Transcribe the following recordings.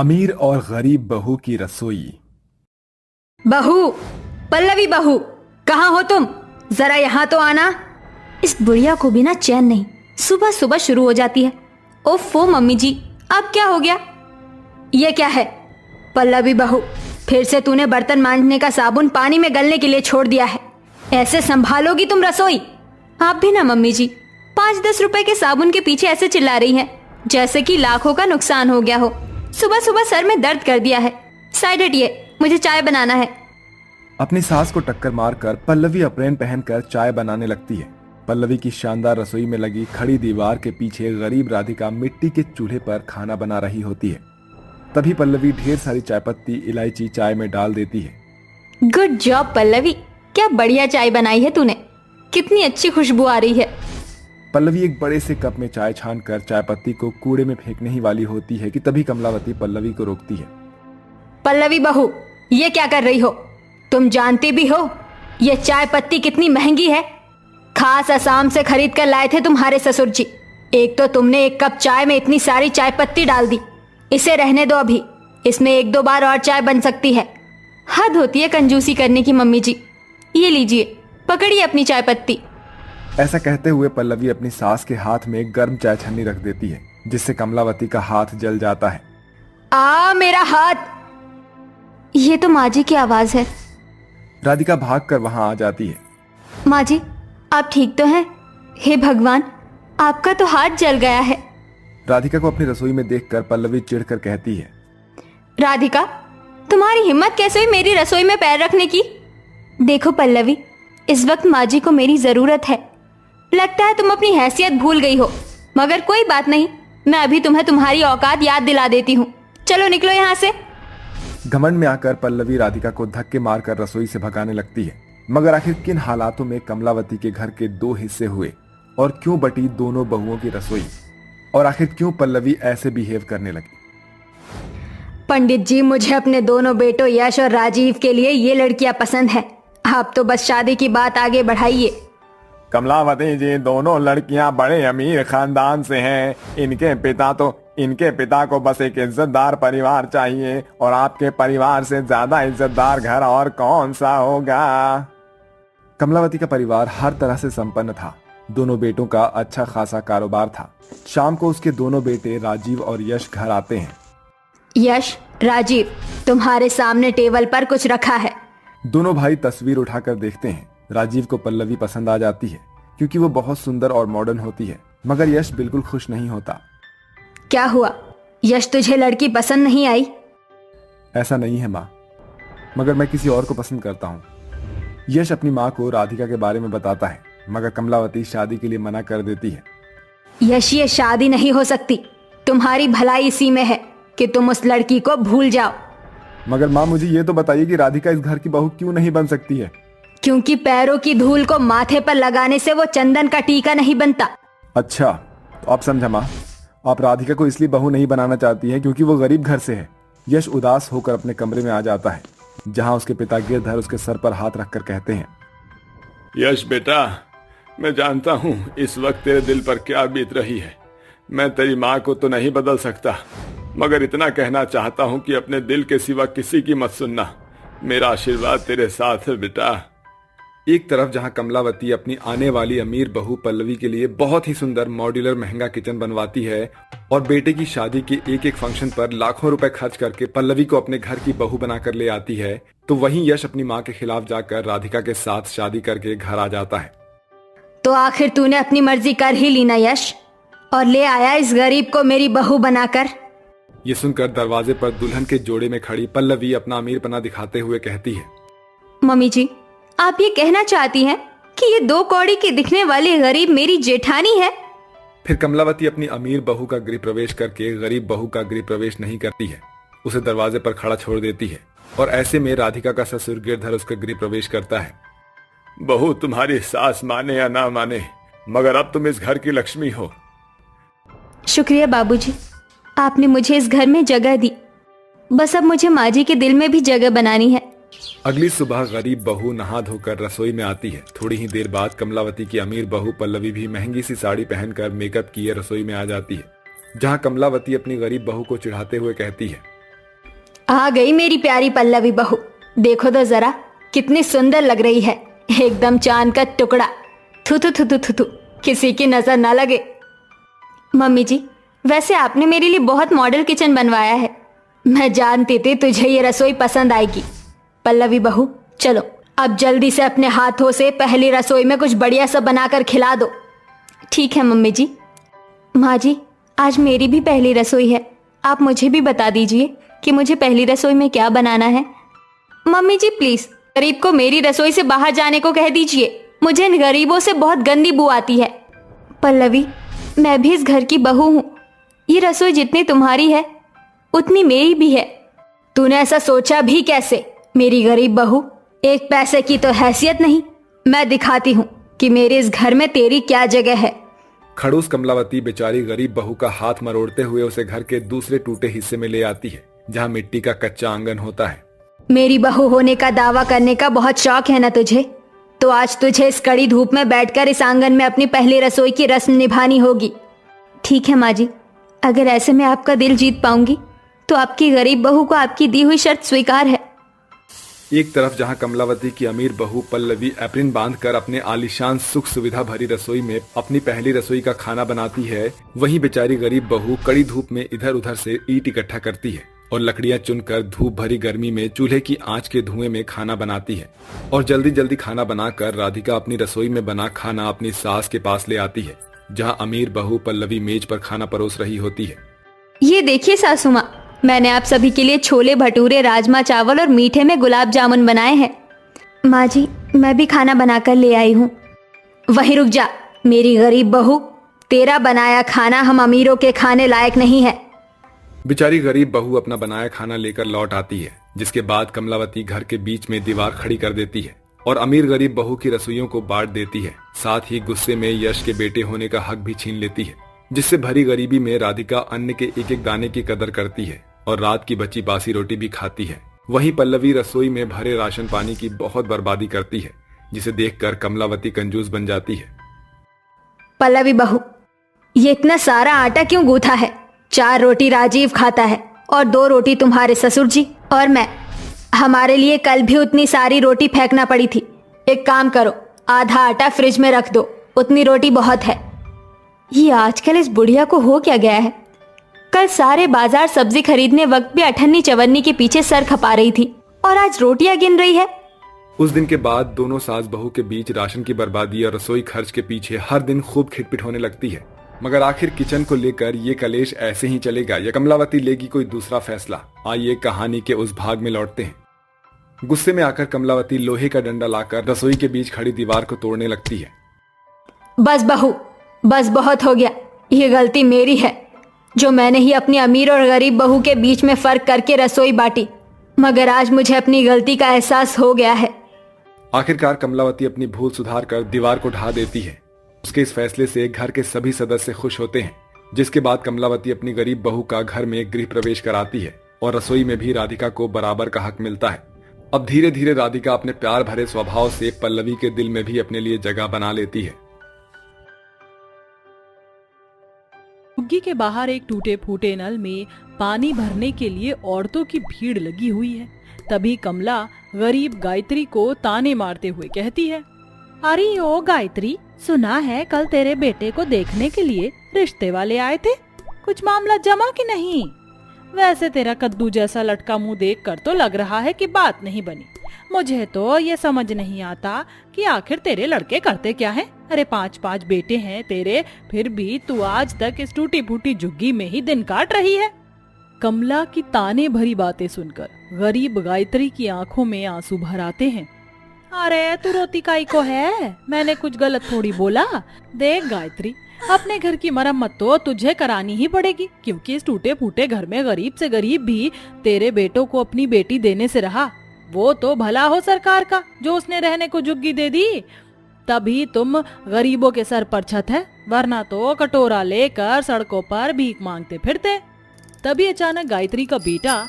अमीर और गरीब बहू की रसोई। बहू, पल्लवी बहू, कहाँ हो तुम? जरा यहाँ तो आना। इस बुढ़िया को भी ना चैन नहीं, सुबह सुबह शुरू हो जाती है। ओफो मम्मी जी, अब क्या हो गया? ये क्या है? पल्लवी बहू, फिर से तूने बर्तन मांजने का साबुन पानी में गलने के लिए छोड़ दिया है। ऐसे संभालोगी तुम रसोई? आप भी ना मम्मी जी, 5-10 रुपए के साबुन के पीछे ऐसे चिल्ला रही हैं जैसे कि लाखों का नुकसान हो गया हो। सुबह सुबह सर में दर्द कर दिया है। साइड हटिए, मुझे चाय बनाना है। अपनी सास को टक्कर मारकर पल्लवी अप्रेन पहनकर चाय बनाने लगती है। पल्लवी की शानदार रसोई में लगी खड़ी दीवार के पीछे गरीब राधिका मिट्टी के चूल्हे पर खाना बना रही होती है। तभी पल्लवी ढेर सारी चायपत्ती इलायची चाय में डाल देती है। गुड जॉब पल्लवी, क्या बढ़िया चाय बनाई है तूने। कितनी अच्छी खुशबू आ रही है। पल्लवी एक बड़े से कप में चाय छानकर चायपत्ती को कूड़े में फेंकने ही वाली होती है कि तभी कमलावती पल्लवी को रोकती है। पल्लवी बहू, ये क्या कर रही हो? तुम जानती भी हो ये चाय पत्ती कितनी महंगी है। खास असम से खरीद कर लाए थे तुम्हारे ससुर जी। एक तो तुमने एक कप चाय में इतनी सारी चाय पत्ती डाल दी। इसे रहने दो, अभी इसमें 1-2 बार और चाय बन सकती है। हद होती है कंजूसी करने की मम्मी जी। ये लीजिए, पकड़िए अपनी चाय पत्ती। ऐसा कहते हुए पल्लवी अपनी सास के हाथ में गर्म चाय छन्नी रख देती है, जिससे कमलावती का हाथ जल जाता है। मेरा हाथ! ये तो माँ जी की आवाज है। राधिका भागकर वहां आ जाती है। माँ जी, आप ठीक तो हैं? हे भगवान, आपका तो हाथ जल गया है। राधिका को अपनी रसोई में देखकर पल्लवी चिढ़कर कहती है, राधिका, तुम्हारी हिम्मत कैसे हुई मेरी रसोई में पैर रखने की? देखो पल्लवी, इस वक्त माँ जी को मेरी जरूरत है। लगता है तुम अपनी हैसियत भूल गई हो, मगर कोई बात नहीं, मैं अभी तुम्हें तुम्हारी औकात याद दिला देती हूँ। चलो निकलो यहाँ से। घमंड में आकर पल्लवी राधिका को धक्के मारकर रसोई से भगाने लगती है। मगर आखिर किन हालातों में कमलावती के घर के 2 हिस्से हुए और क्यों बटी दोनों बहुओं की रसोई, और आखिर क्यों पल्लवी ऐसे बिहेव करने लगी? पंडित जी, मुझे अपने दोनों बेटों यश और राजीव के लिए ये लड़कियां पसंद है। आप तो बस शादी की बात आगे बढ़ाइए। कमलावती जी, दोनों लड़कियां बड़े अमीर खानदान से हैं। इनके पिता को बस एक इज्जतदार परिवार चाहिए, और आपके परिवार से ज्यादा इज्जतदार घर और कौन सा होगा। कमलावती का परिवार हर तरह से संपन्न था। दोनों बेटों का अच्छा खासा कारोबार था। शाम को उसके दोनों बेटे राजीव और यश घर आते हैं। यश, राजीव, तुम्हारे सामने टेबल पर कुछ रखा है। दोनों भाई तस्वीर उठाकर देखते हैं। राजीव को पल्लवी पसंद आ जाती है क्योंकि वो बहुत सुंदर और मॉडर्न होती है, मगर यश बिल्कुल खुश नहीं होता। क्या हुआ यश, तुझे लड़की पसंद नहीं आई? ऐसा नहीं है माँ, मगर मैं किसी और को पसंद करता हूँ। यश अपनी माँ को राधिका के बारे में बताता है, मगर कमलावती शादी के लिए मना कर देती है। यश, ये शादी नहीं हो सकती। तुम्हारी भलाई इसी में है कि तुम उस लड़की को भूल जाओ। मगर माँ, मुझे ये तो बताइए कि राधिका इस घर की बहू क्यों नहीं बन सकती है? क्योंकि पैरों की धूल को माथे पर लगाने से वो चंदन का टीका नहीं बनता। अच्छा, तो आप समझा माँ। आप राधिका को इसलिए बहू नहीं बनाना चाहती हैं क्योंकि वो गरीब घर से है। यश उदास होकर अपने कमरे में आ जाता है, जहां उसके पिता गिरधर उसके सर पर हाथ रखकर कहते हैं, यश बेटा, मैं जानता हूँ इस वक्त तेरे दिल पर क्या बीत रही है। मैं तेरी माँ को तो नहीं बदल सकता, मगर इतना कहना चाहता हूँ कि अपने दिल के सिवा किसी की मत सुनना। मेरा आशीर्वाद तेरे साथ है बेटा। एक तरफ जहां कमलावती अपनी आने वाली अमीर बहू पल्लवी के लिए बहुत ही सुंदर मॉड्यूलर महंगा किचन बनवाती है और बेटे की शादी के एक एक फंक्शन पर लाखों रुपए खर्च करके पल्लवी को अपने घर की बहू बनाकर ले आती है, तो वहीं यश अपनी माँ के खिलाफ जाकर राधिका के साथ शादी करके घर आ जाता है। तो आखिर तूने अपनी मर्जी कर ही ली ना यश, और ले आया इस गरीब को मेरी बहू बनाकर। ये सुनकर दरवाजे पर दुल्हन के जोड़े में खड़ी पल्लवी अपना अमीरपना दिखाते हुए कहती है, मम्मी जी, आप ये कहना चाहती हैं कि ये 2 कौड़ी की दिखने वाली गरीब मेरी जेठानी है? फिर कमलावती अपनी अमीर बहू का गृह प्रवेश करके गरीब बहू का गृह प्रवेश नहीं करती है, उसे दरवाजे पर खड़ा छोड़ देती है, और ऐसे में राधिका का ससुर गिरधर उसका गृह प्रवेश करता है। बहू तुम्हारी सास माने या ना माने, मगर अब तुम इस घर की लक्ष्मी हो। शुक्रिया बाबूजी, आपने मुझे इस घर में जगह दी। बस अब मुझे माँ जी के दिल में भी जगह बनानी है। अगली सुबह गरीब बहू नहा धोकर रसोई में आती है। थोड़ी ही देर बाद कमलावती की अमीर बहू पल्लवी भी महंगी सी साड़ी पहनकर मेकअप किए रसोई में आ जाती है, जहां कमलावती अपनी गरीब बहू को चिढ़ाते हुए कहती है, आ गई मेरी प्यारी पल्लवी बहू। देखो तो जरा कितनी सुंदर लग रही है, एकदम चांद का टुकड़ा। थू थू थू थू थू थू, किसी की नजर ना लगे। मम्मी जी, वैसे आपने मेरे लिए बहुत मॉडल किचन बनवाया है। मैं जानती थी तुझे ये रसोई पसंद आएगी। पल्लवी बहू, चलो अब जल्दी से अपने हाथों से पहली रसोई में कुछ बढ़िया सा बनाकर खिला दो। ठीक है मम्मी जी। माँ जी, आज मेरी भी पहली रसोई है, आप मुझे भी बता दीजिए कि मुझे पहली रसोई में क्या बनाना है। मम्मी जी प्लीज, गरीब को मेरी रसोई से बाहर जाने को कह दीजिए, मुझे इन गरीबों से बहुत गंदी बू आती है। पल्लवी, मैं भी इस घर की बहू हूँ, ये रसोई जितनी तुम्हारी है उतनी मेरी भी है। तूने ऐसा सोचा भी कैसे मेरी गरीब बहू? एक पैसे की तो हैसियत नहीं। मैं दिखाती हूँ कि मेरे इस घर में तेरी क्या जगह है। खड़ूस कमलावती बेचारी गरीब बहू का हाथ मरोड़ते हुए उसे घर के दूसरे टूटे हिस्से में ले आती है, जहाँ मिट्टी का कच्चा आंगन होता है। मेरी बहू होने का दावा करने का बहुत शौक है ना तुझे? तो आज तुझे इस कड़ी धूप में बैठकर इस आंगन में अपनी पहली रसोई की रस्म निभानी होगी। ठीक है माँ जी, अगर ऐसे में आपका दिल जीत पाऊंगी तो आपकी गरीब बहू को आपकी दी हुई शर्त स्वीकार है। एक तरफ जहां कमलावती की अमीर बहू पल्लवी एप्रिन बांधकर अपने आलीशान सुख सुविधा भरी रसोई में अपनी पहली रसोई का खाना बनाती है, वहीं बेचारी गरीब बहू कड़ी धूप में इधर उधर से ईंट इकट्ठा करती है और लकड़ियां चुनकर धूप भरी गर्मी में चूल्हे की आंच के धुएं में खाना बनाती है। और जल्दी जल्दी खाना बनाकर राधिका अपनी रसोई में बना खाना अपनी सास के पास ले आती है, जहाँ अमीर बहू पल्लवी मेज पर खाना परोस रही होती है। ये देखिए सासू माँ, मैंने आप सभी के लिए छोले भटूरे, राजमा चावल और मीठे में गुलाब जामुन बनाए हैं। माँ जी, मैं भी खाना बनाकर ले आई हूँ। वहीं रुक जा मेरी गरीब बहू, तेरा बनाया खाना हम अमीरों के खाने लायक नहीं है। बेचारी गरीब बहू अपना बनाया खाना लेकर लौट आती है, जिसके बाद कमलावती घर के बीच में दीवार खड़ी कर देती है और अमीर गरीब बहू की रसोइयों को बांट देती है। साथ ही गुस्से में यश के बेटे होने का हक भी छीन लेती है, जिससे भरी गरीबी में राधिका अन्न के एक एक दाने की कदर करती है और रात की बची बासी रोटी भी खाती है। वहीं पल्लवी रसोई में भरे राशन पानी की बहुत बर्बादी करती है, जिसे देखकर कमलावती कंजूस बन जाती है। पल्लवी बहू, ये इतना सारा आटा क्यों गूथा है? 4 रोटी राजीव खाता है और 2 रोटी तुम्हारे ससुर जी और मैं। हमारे लिए कल भी उतनी सारी रोटी फेंकना पड़ी थी। एक काम करो, आधा आटा फ्रिज में रख दो, उतनी रोटी बहुत है। ये आजकल इस बुढ़िया को हो क्या गया है? कल सारे बाजार सब्जी खरीदने वक्त भी अठन्नी चवन्नी के पीछे सर खपा रही थी और आज रोटियां गिन रही है। उस दिन के बाद दोनों सास बहू के बीच राशन की बर्बादी और रसोई खर्च के पीछे हर दिन खूब खिटपिट होने लगती है। मगर आखिर किचन को लेकर ये कलेश ऐसे ही चलेगा या कमलावती लेगी कोई दूसरा फैसला? आइए कहानी के उस भाग में लौटते हैं। गुस्से में आकर कमलावती लोहे का डंडा लाकर रसोई के बीच खड़ी दीवार को तोड़ने लगती है। बस बहू, बस बहुत हो गया। ये गलती मेरी है जो मैंने ही अपनी अमीर और गरीब बहू के बीच में फर्क करके रसोई बांटी। मगर आज मुझे अपनी गलती का एहसास हो गया है। आखिरकार कमलावती अपनी भूल सुधार कर दीवार को ढा देती है। उसके इस फैसले से घर के सभी सदस्य खुश होते हैं, जिसके बाद कमलावती अपनी गरीब बहू का घर में गृह प्रवेश कराती है और रसोई में भी राधिका को बराबर का हक मिलता है। अब धीरे धीरे राधिका अपने प्यार भरे स्वभाव से पल्लवी के दिल में भी अपने लिए जगह बना लेती है। झुग्गी के बाहर एक टूटे फूटे नल में पानी भरने के लिए औरतों की भीड़ लगी हुई है। तभी कमला गरीब गायत्री को ताने मारते हुए कहती है, अरे ओ गायत्री, सुना है कल तेरे बेटे को देखने के लिए रिश्ते वाले आए थे, कुछ मामला जमा कि नहीं? वैसे तेरा कद्दू जैसा लटका मुंह देखकर तो लग रहा है कि बात नहीं बनी। मुझे तो ये समझ नहीं आता कि आखिर तेरे लड़के करते क्या हैं? अरे 5-5 बेटे हैं तेरे, फिर भी तू आज तक इस टूटी फूटी झुग्गी में ही दिन काट रही है। कमला की ताने भरी बातें सुनकर गरीब गायत्री की आंखों में आंसू भर आते हैं। अरे तू रोती काई को है? मैंने कुछ गलत थोड़ी बोला। देख गायत्री, अपने घर की मरम्मत तो तुझे करानी ही पड़ेगी, क्योंकि इस टूटे फूटे घर में गरीब से गरीब भी तेरे बेटों को अपनी बेटी देने से रहा। वो तो भला हो सरकार का जो उसने रहने को झुग्गी दे दी, तभी तुम गरीबों के सर पर छत है, वरना तो कटोरा लेकर सड़कों पर भीख मांगते फिरते। तभी अचानक गायत्री का बेटा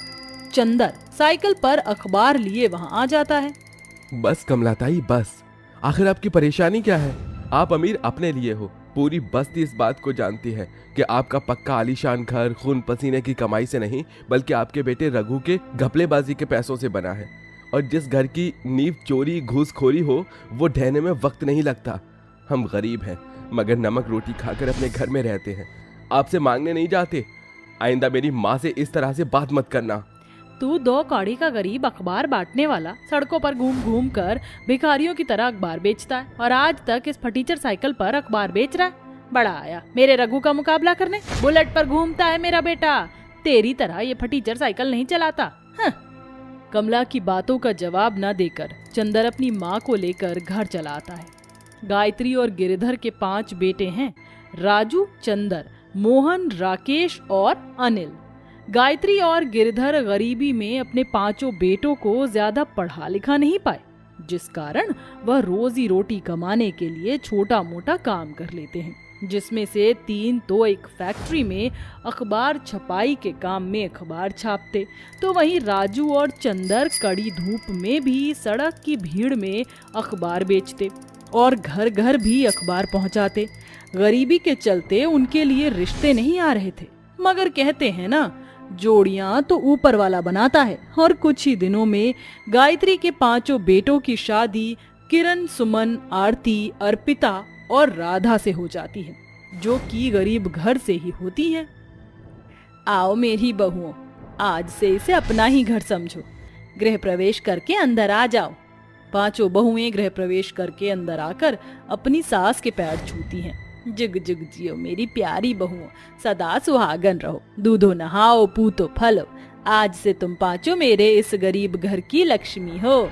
चंदर साइकिल पर अखबार लिए वहाँ आ जाता है। बस कमलाताई बस, आखिर आपकी परेशानी क्या है? आप अमीर अपने लिए हो, पूरी बस्ती इस बात को जानती है कि आपका पक्का आलीशान घर खून पसीने की कमाई से नहीं बल्कि आपके बेटे रघु के घपलेबाजी के पैसों से बना है। और जिस घर की नींव चोरी घूसखोरी हो वो ढहने में वक्त नहीं लगता। हम गरीब हैं मगर नमक रोटी खाकर अपने घर में रहते हैं, आपसे मांगने नहीं जाते। आइंदा मेरी माँ से इस तरह से बात मत करना। तू 2 कौड़ी का गरीब अखबार बांटने वाला सड़कों पर घूम घूम कर भिखारियों की तरह अखबार बेचता है और आज तक इस फटीचर साइकिल पर अखबार बेच रहा है। बड़ा आया मेरे रघु का मुकाबला करने। बुलेट पर घूमता है मेरा बेटा, तेरी तरह ये फटीचर साइकिल नहीं चलाता। कमला की बातों का जवाब न देकर चंदर अपनी माँ को लेकर घर चला आता है। गायत्री और गिरिधर के 5 बेटे हैं, राजू, चंदर, मोहन, राकेश और अनिल। गायत्री और गिरधर गरीबी में अपने 5 बेटों को ज्यादा पढ़ा लिखा नहीं पाए, जिस कारण वह रोजी रोटी कमाने के लिए छोटा मोटा काम कर लेते हैं, जिसमें से 3 तो एक फैक्ट्री में अखबार छपाई के काम में अखबार छापते, तो वहीं राजू और चंदर कड़ी धूप में भी सड़क की भीड़ में अखबार बेचते और घर घर भी अखबार पहुंचाते। गरीबी के चलते उनके लिए रिश्ते नहीं आ रहे थे, मगर कहते हैं ना, जोड़ियां तो ऊपर वाला बनाता है। और कुछ ही दिनों में गायत्री के 5 बेटों की शादी किरण, सुमन, आरती, अर्पिता और राधा से हो जाती है, जो कि गरीब घर से ही होती हैं। आओ मेरी बहुओं, आज से इसे अपना ही घर समझो। गृह प्रवेश करके अंदर आ जाओ। 5 बहुएं गृह प्रवेश करके अंदर आकर अपनी सास के पैर छूती हैं। जुग जुग जियो मेरी प्यारी बहुओं, सदा सुहागन रहो, दूधो नहाओ, पूतो फलो। आज से तुम 5 मेरे इस गरीब घर की लक्ष्मी हो।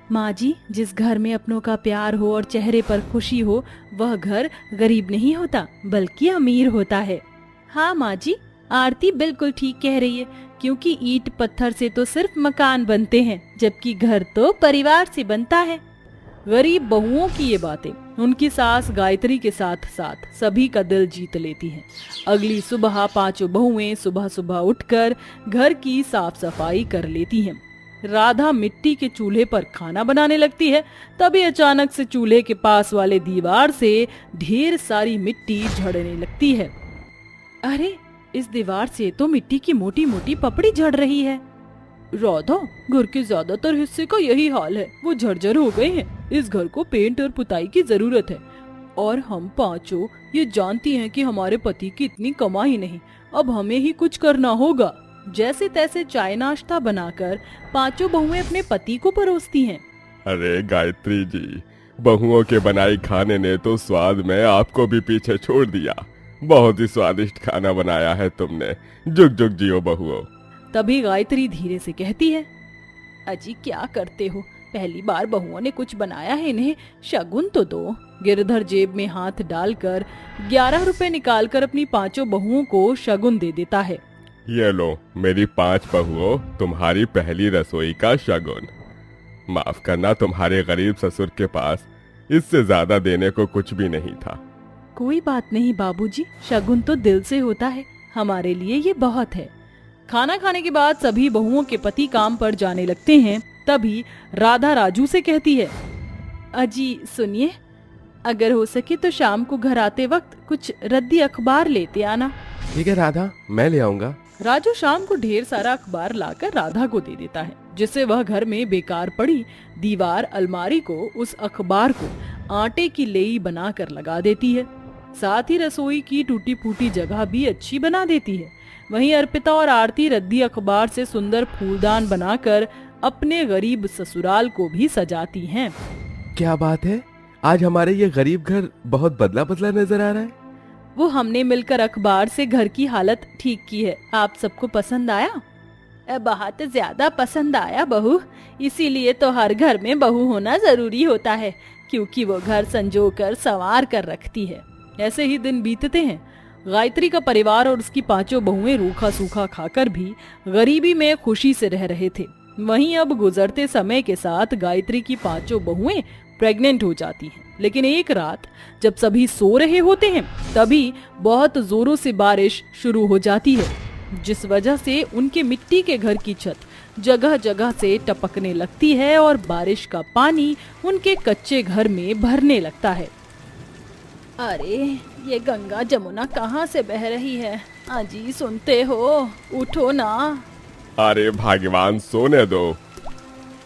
माँ जी, जिस घर में अपनों का प्यार हो और चेहरे पर खुशी हो, वह घर गरीब नहीं होता बल्कि अमीर होता है। हाँ माँ जी, आरती बिल्कुल ठीक कह रही है, क्योंकि ईंट पत्थर से तो सिर्फ मकान बनते हैं, जबकि घर तो परिवार से बनता है। गरीब बहुओं की ये बातें उनकी सास गायत्री के साथ साथ सभी का दिल जीत लेती हैं। अगली सुबह 5 बहुएं सुबह सुबह उठकर घर की साफ सफाई कर लेती हैं। राधा मिट्टी के चूल्हे पर खाना बनाने लगती है, तभी अचानक से चूल्हे के पास वाले दीवार से ढेर सारी मिट्टी झड़ने लगती है। अरे, इस दीवार से तो मिट्टी की मोटी मोटी पपड़ी झड़ रही है। राधा, घर के ज्यादातर हिस्से का यही हाल है, वो झरझर हो गए हैं। इस घर को पेंट और पुताई की जरूरत है, और हम 5 ये जानती हैं कि हमारे पति की इतनी कमाई नहीं, अब हमें ही कुछ करना होगा। जैसे तैसे चाय नाश्ता बनाकर 5 बहुएं अपने पति को परोसती हैं। अरे गायत्री जी, बहुओं के बनाई खाने ने तो स्वाद में आपको भी पीछे छोड़ दिया। बहुत ही स्वादिष्ट खाना बनाया है तुमने, जुग जुग जियो बहुओं। तभी गायत्री धीरे से कहती है, अजी क्या करते हो, पहली बार बहुओं ने कुछ बनाया है, इन्हें शगुन तो दो। गिरधर जेब में हाथ डालकर 11 रुपए निकालकर अपनी 5 बहुओं को शगुन दे देता है। ये लो मेरी 5 बहुओं, तुम्हारी पहली रसोई का शगुन। माफ करना, तुम्हारे गरीब ससुर के पास इससे ज्यादा देने को कुछ भी नहीं था। कोई बात नहीं बाबूजी, शगुन तो दिल से होता है, हमारे लिए ये बहुत है। खाना खाने के बाद सभी बहुओं के पति काम पर जाने लगते हैं। तभी राधा राजू से कहती है, अजी सुनिए, अगर हो सके तो शाम को घर आते वक्त कुछ रद्दी अखबार लेते आना। ठीक है राधा, मैं ले आऊंगा। राजू शाम को ढेर सारा अखबार लाकर राधा को दे देता है, जिससे वह घर में बेकार पड़ी दीवार अलमारी को उस अखबार को आटे की लेई बनाकर लगा देती है। साथ ही रसोई की टूटी फूटी जगह भी अच्छी बना देती है। वहीं अर्पिता और आरती रद्दी अखबार से सुंदर फूलदान बनाकर अपने गरीब ससुराल को भी सजाती हैं। क्या बात है, आज हमारे ये गरीब घर बहुत बदला बदला नजर आ रहा है। वो हमने मिलकर अखबार से घर की हालत ठीक की है। आप सबको पसंद आया? बहुत ज्यादा पसंद आया बहू, इसीलिए तो हर घर में बहू होना जरूरी होता है, क्योंकि वो घर संजोकर संवार कर रखती है। ऐसे ही दिन बीतते हैं। गायत्री का परिवार और उसकी 5 बहुएं रूखा सूखा खाकर भी गरीबी में खुशी से रह रहे थे। वहीं अब गुजरते समय के साथ गायत्री की 5 बहुएं प्रेग्नेंट हो जाती हैं। लेकिन एक रात जब सभी सो रहे होते हैं, तभी बहुत जोरों से बारिश शुरू हो जाती है, जिस वजह से उनके मिट्टी के घर की छत जगह जगह से टपकने लगती है और बारिश का पानी उनके कच्चे घर में भरने लगता है। अरे ये गंगा जमुना कहाँ से बह रही है? अजी सुनते हो? उठो ना। अरे भगवान सोने दो।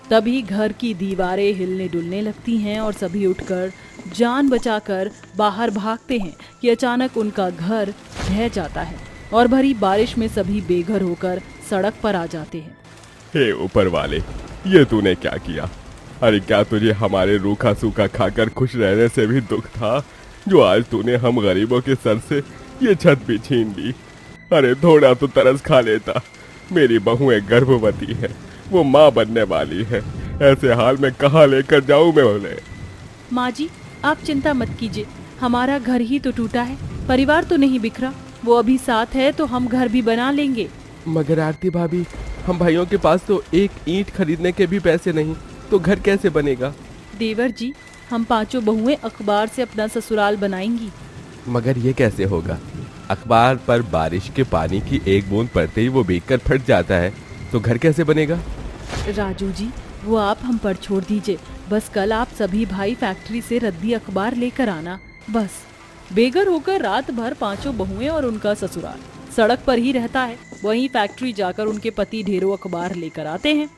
तभी घर की दीवारें हिलने डुलने लगती हैं और सभी उठकर जान बचाकर बाहर भागते हैं कि अचानक उनका घर ढह जाता है और भरी बारिश में सभी बेघर होकर सड़क पर आ जाते हैं। हे ऊपर वाले, ये तूने क्या किया? अरे क्या तुझे हमारे रूखा सूखा खाकर खुश रहने से भी दुख था, जो आज तूने हम गरीबों के सर से ये छत भी छीन ली? अरे थोड़ा तो तरस खा लेता। मेरी बहू एक गर्भवती है, वो माँ बनने वाली है। ऐसे हाल में कहाँ लेकर जाऊँ मैं उन्हें? माँ जी आप चिंता मत कीजिए, हमारा घर ही तो टूटा है, परिवार तो नहीं बिखरा। वो अभी साथ है तो हम घर भी बना लेंगे। मगर आरती भाभी, हम भाइयों के पास तो एक ईंट खरीदने के भी पैसे नहीं, तो घर कैसे बनेगा? देवर जी हम पांचों बहुएं अखबार से अपना ससुराल बनाएंगी। मगर ये कैसे होगा? अखबार पर बारिश के पानी की एक बूंद पड़ते ही वो भीगकर फट जाता है, तो घर कैसे बनेगा? राजू जी वो आप हम पर छोड़ दीजिए, बस कल आप सभी भाई फैक्ट्री से रद्दी अखबार लेकर आना। बस बेघर होकर रात भर पांचों बहुएं और उनका ससुराल सड़क पर ही रहता है। वहीं फैक्ट्री जाकर उनके पति ढेरों अखबार लेकर आते हैं।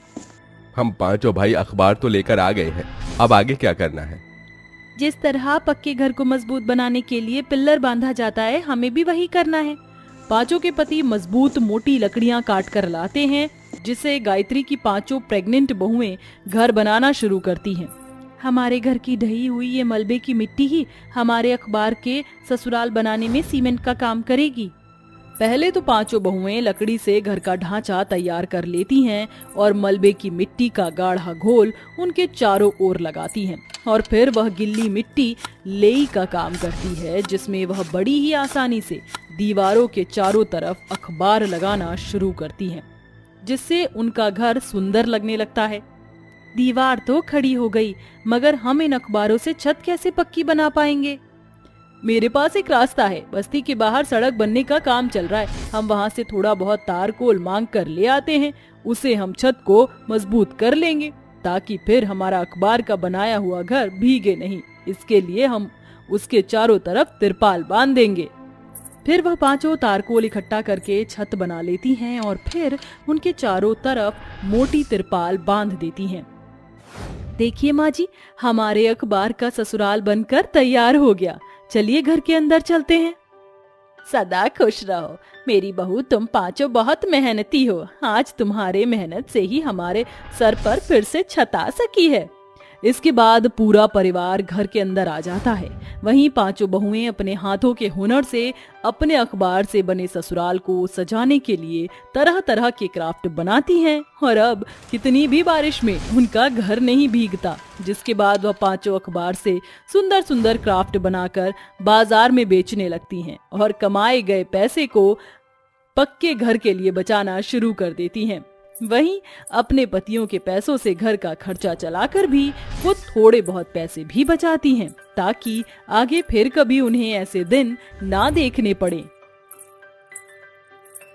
हम पांचों भाई अखबार तो लेकर आ गए हैं, अब आगे क्या करना है? जिस तरह पक्के घर को मजबूत बनाने के लिए पिल्लर बांधा जाता है, हमें भी वही करना है। पांचों के पति मजबूत मोटी लकड़ियां काट कर लाते हैं, जिससे गायत्री की पांचों प्रेग्नेंट बहुएं घर बनाना शुरू करती हैं। हमारे घर की ढही हुई ये मलबे की मिट्टी ही हमारे अखबार के ससुराल बनाने में सीमेंट का काम करेगी। पहले तो पांचों बहुएं लकड़ी से घर का ढांचा तैयार कर लेती हैं और मलबे की मिट्टी का गाढ़ा घोल उनके चारों ओर लगाती हैं और फिर वह गिल्ली मिट्टी लेई का काम करती है, जिसमें वह बड़ी ही आसानी से दीवारों के चारों तरफ अखबार लगाना शुरू करती हैं, जिससे उनका घर सुंदर लगने लगता है। दीवार तो खड़ी हो गई, मगर हम इन अखबारों से छत कैसे पक्की बना पाएंगे? मेरे पास एक रास्ता है, बस्ती के बाहर सड़क बनने का काम चल रहा है। हम वहाँ से थोड़ा बहुत तारकोल मांग कर ले आते हैं, उसे हम छत को मजबूत कर लेंगे ताकि फिर हमारा अखबार का बनाया हुआ घर भीगे नहीं। इसके लिए हम उसके चारों तरफ तिरपाल बांध देंगे। फिर वह पांचों तारकोल इकट्ठा करके छत बना लेती हैं और फिर उनके चारों तरफ मोटी तिरपाल बांध देती हैं। देखिए माँ जी, हमारे अखबार का ससुराल बनकर तैयार हो गया। चलिए घर के अंदर चलते हैं। सदा खुश रहो मेरी बहू, तुम पांचों बहुत मेहनती हो। आज तुम्हारे मेहनत से ही हमारे सर पर फिर से छत आ सकी है। इसके बाद पूरा परिवार घर के अंदर आ जाता है। वहीं पांचों बहुएं अपने हाथों के हुनर से अपने अखबार से बने ससुराल को सजाने के लिए तरह तरह के क्राफ्ट बनाती हैं और अब कितनी भी बारिश में उनका घर नहीं भीगता। जिसके बाद वह पांचों अखबार से सुंदर सुंदर क्राफ्ट बनाकर बाजार में बेचने लगती हैं और कमाए गए पैसे को पक्के घर के लिए बचाना शुरू कर देती हैं। वहीं अपने पतियों के पैसों से घर का खर्चा चलाकर भी वो थोड़े बहुत पैसे भी बचाती हैं, ताकि आगे फिर कभी उन्हें ऐसे दिन ना देखने पड़े।